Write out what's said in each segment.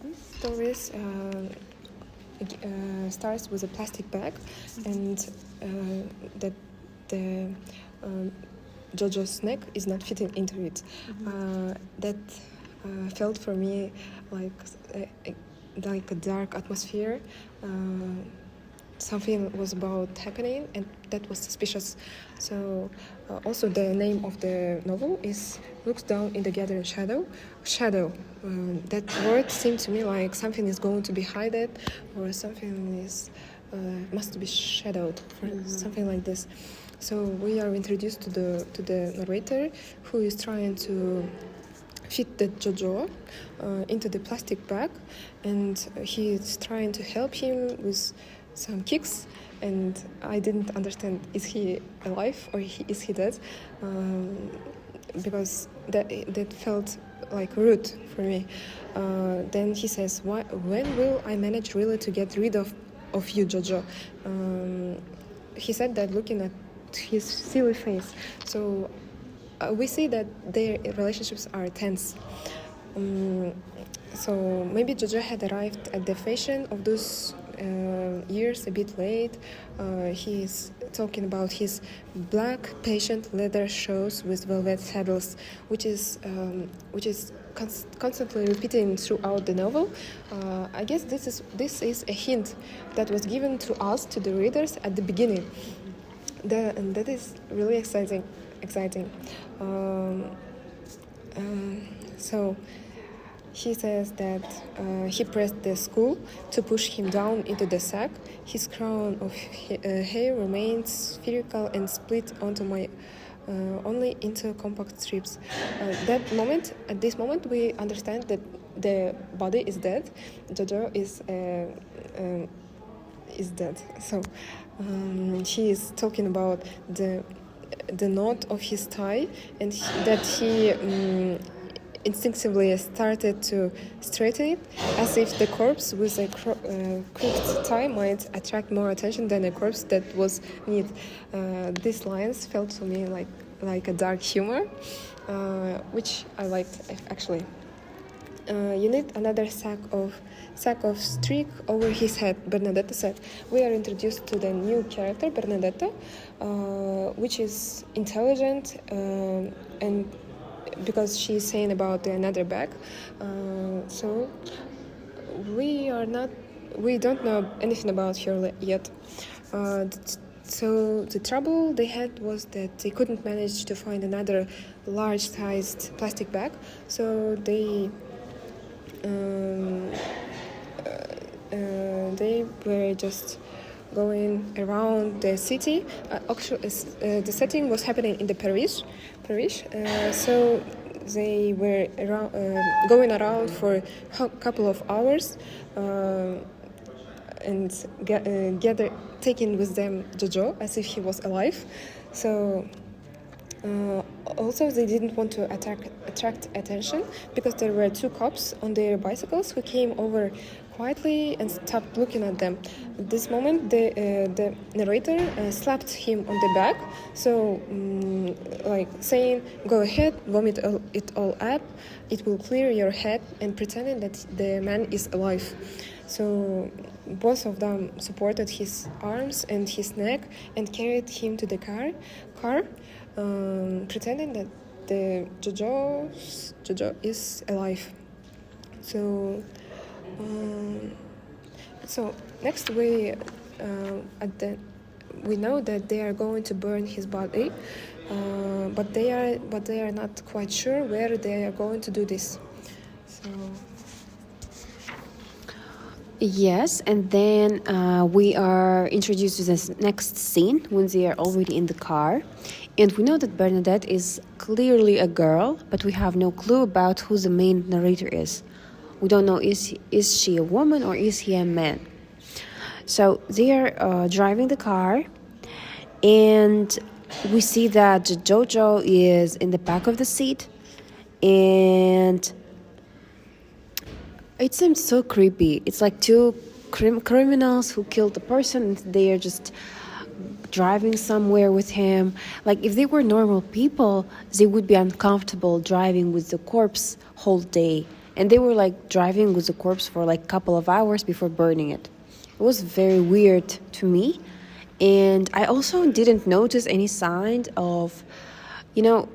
This stories starts with a plastic bag, and that the Jojo's neck is not fitting into it. That felt for me like a dark atmosphere. Something was about happening, and that was suspicious. So also the name of the novel is Looks Down in the Gathering Shadow. That word seemed to me like something is going to be hidden, or something is must be shadowed, for something like this. So we are introduced to the narrator, who is trying to fit the Jojo into the plastic bag, and he is trying to help him with some kicks, and I didn't understand, is he alive or is he dead, because that felt like rude for me. Then he says, when will I manage really to get rid of you, Jojo? He said that looking at his silly face. So we see that their relationships are tense. So maybe Jojo had arrived at the fashion of those years a bit late. He's talking about his black patient leather shoes with velvet saddles, which is constantly repeating throughout the novel. I guess this is a hint that was given to us, to the readers, at the beginning. And that is really exciting. So he says that he pressed the skull to push him down into the sack. His crown of hair remains spherical and split onto my only into compact strips. At this moment, we understand that the body is dead. Jojo is dead. So he is talking about the knot of his tie, and that he instinctively started to straighten it, as if the corpse with a crooked tie might attract more attention than a corpse that was neat. These lines felt to me like a dark humor, which I liked actually. You need another sack of streak over his head, Bernadetta said. We are introduced to the new character, Bernadetta, which is intelligent, and because she's saying about another bag. So we don't know anything about her yet. So the trouble they had was that they couldn't manage to find another large-sized plastic bag, so they were just going around the city. Actually, the setting was happening in the Paris. So they were going around for a couple of hours and taking with them Jojo as if he was alive. So also they didn't want to attract attention, because there were two cops on their bicycles who came over quietly and stopped looking at them. At this moment, the narrator slapped him on the back, so like saying, "Go ahead, vomit it all up. It will clear your head," and pretending that the man is alive. So both of them supported his arms and his neck and carried him to the car, pretending that the Jojo is alive. So next we know that they are going to burn his body, but they are not quite sure where they are going to do this. So. Yes, and then we are introduced to this next scene when they are already in the car. And we know that Bernadette is clearly a girl, but we have no clue about who the main narrator is. We don't know, is she a woman or is he a man? So they are driving the car, and we see that Jojo is in the back of the seat, and it seems so creepy. It's like two criminals who killed a person, and they are just driving somewhere with him. Like, if they were normal people, they would be uncomfortable driving with the corpse whole day and they were like driving with the corpse for like a couple of hours before burning it. It was very weird to me, and I also didn't notice any sign of, you know,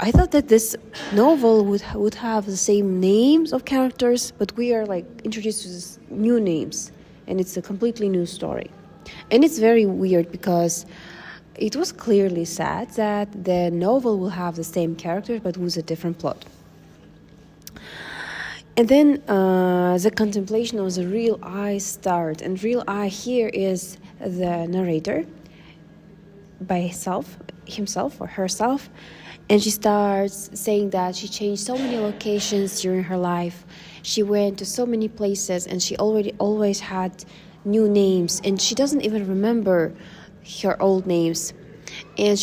I thought that this novel would have the same names of characters, but we are like introduced to this new names, and it's a completely new story. And it's very weird because it was clearly said that the novel will have the same characters but with a different plot. And then the contemplation of the real I start, and real I here is the narrator by himself or herself, and she starts saying that she changed so many locations during her life. She went to so many places, and she always had new names, and she doesn't even remember her old names. And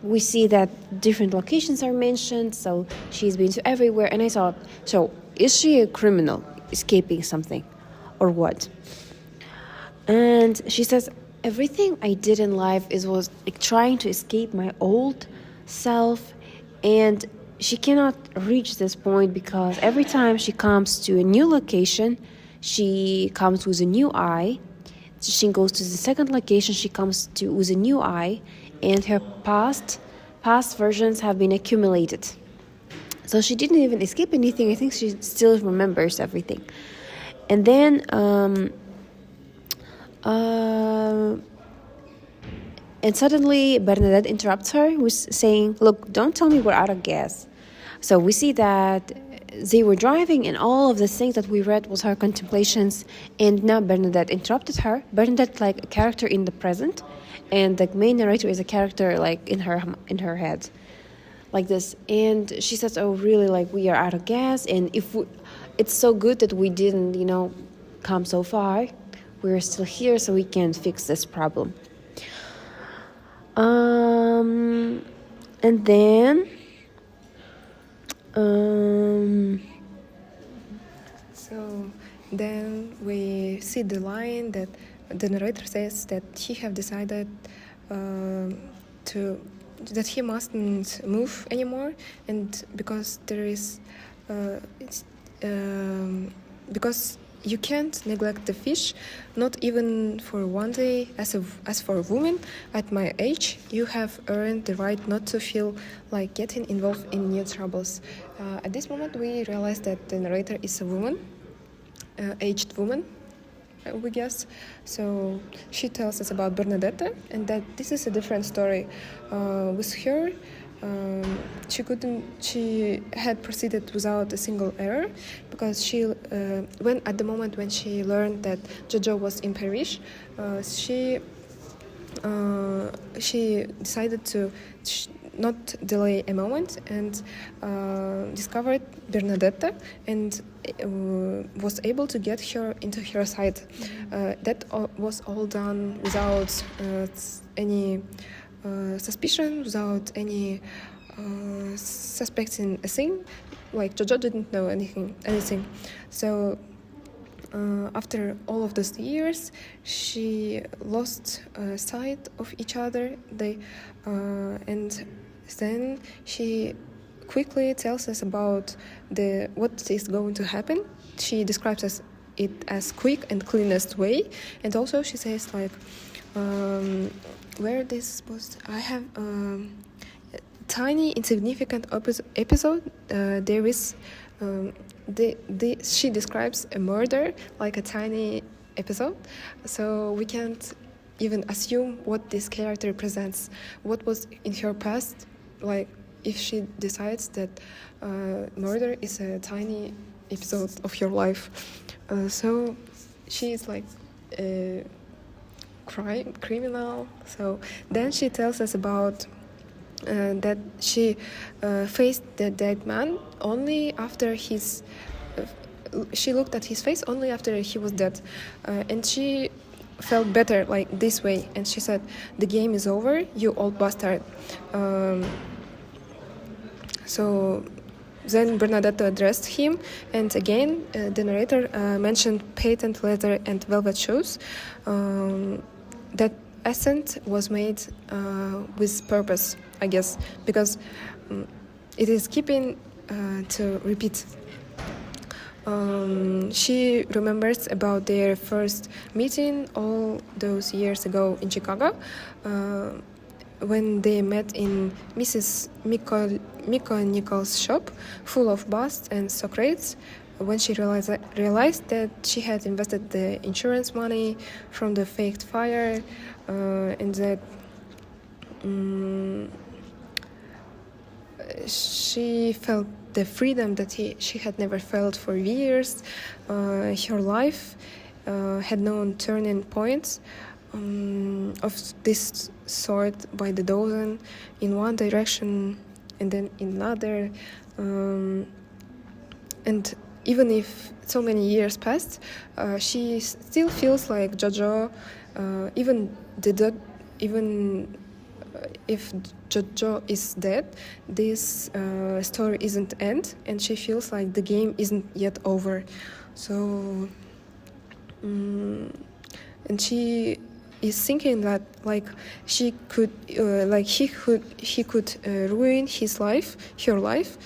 we see that different locations are mentioned, so she's been to everywhere. And I thought, so is she a criminal escaping something or what? And she says, everything I did in life was like trying to escape my old self, and she cannot reach this point because every time she comes to a new location, she comes with a new eye. She goes to the second location, she comes to with a new eye, and her past versions have been accumulated. So she didn't even escape anything. I think she still remembers everything. And then and suddenly Bernadette interrupts her with saying, look, don't tell me we're out of gas. So we see that they were driving, and all of the things that we read was her contemplations, and now Bernadette interrupted her. Bernadette like a character in the present, and the main narrator is a character like in her head, like this. And she says, oh really, like we are out of gas, and it's so good that we didn't come so far. We're still here, so we can fix this problem. And then so then we see the line that the narrator says that he have decided that he mustn't move anymore, and because there is because you can't neglect the fish, not even for one day. As for a woman at my age, you have earned the right not to feel like getting involved in new troubles. At this moment, we realize that the narrator is a woman, aged woman, we guess. So she tells us about Bernadette, and that this is a different story. With her, she had proceeded without a single error, because at the moment when she learned that Jojo was in Paris, she decided to not delay a moment, and discovered Bernadette, and was able to get her into her side. That was all done without any suspicion, without any suspecting a thing. Like Jojo didn't know anything. So after all of those years, she lost sight of each other. And then she quickly tells us about what is going to happen. She describes it as quick and cleanest way, and also she says like, where this was, I have a tiny insignificant episode. There is she describes a murder like a tiny episode, so we can't even assume what this character represents, what was in her past, like if she decides that murder is a tiny episode of your life. So she is like a criminal. So then she tells us about that she faced the dead man only after she looked at his face only after he was dead, and she felt better like this way, and she said, the game is over, you old bastard. So then Bernadette addressed him, and again the narrator mentioned patent leather and velvet shoes. That accent was made with purpose, I guess, because it is keeping to repeat. She remembers about their first meeting all those years ago in Chicago, when they met in Mrs. Miko Nichols' shop, full of busts and Socrates. When she realized that she had invested the insurance money from the faked fire, and that she felt the freedom that she had never felt for years. Her life had known turning points of this sort by the dozen, in one direction and then in another. And even if so many years passed, she still feels like Jojo, even if Jojo is dead, this story isn't end, and she feels like the game isn't yet over. So, and she is thinking that like she could, he could ruin her life,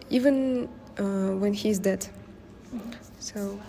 even when he's dead. So.